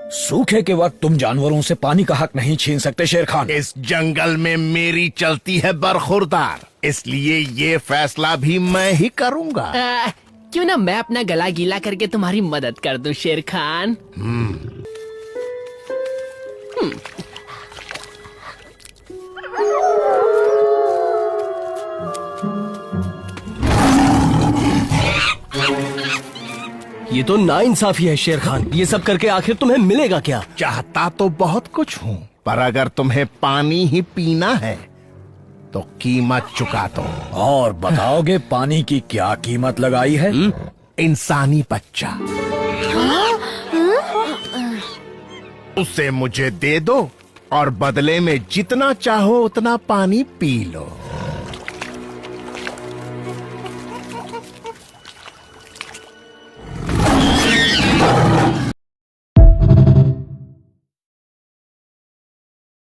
सूखे के वक्त तुम जानवरों से पानी का हक नहीं छीन सकते शेर खान। इस जंगल में मेरी चलती है बरखुरदार, इसलिए ये फैसला भी मैं ही करूंगा। क्यों ना मैं अपना गला गीला करके तुम्हारी मदद कर दूं शेर खान। ये तो नाइंसाफी है शेर खान। ये सब करके आखिर तुम्हें मिलेगा क्या? चाहता तो बहुत कुछ हूँ, पर अगर तुम्हें पानी ही पीना है तो कीमत चुका दो। और बताओगे पानी की क्या कीमत लगाई है? इंसानी बच्चा, उसे मुझे दे दो और बदले में जितना चाहो उतना पानी पी लो।